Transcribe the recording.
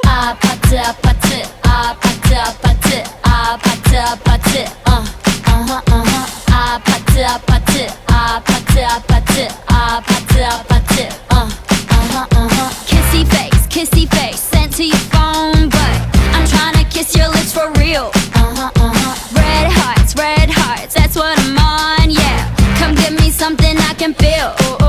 아파트 아파트 아파트 아파트 아파트 아파트 아파트 아파트 아파트 아파트 아파트 아파트 kissy face sent to your phone but I'm tryna kiss your lips for real red hearts that's what I'm on yeah come give me something I can feel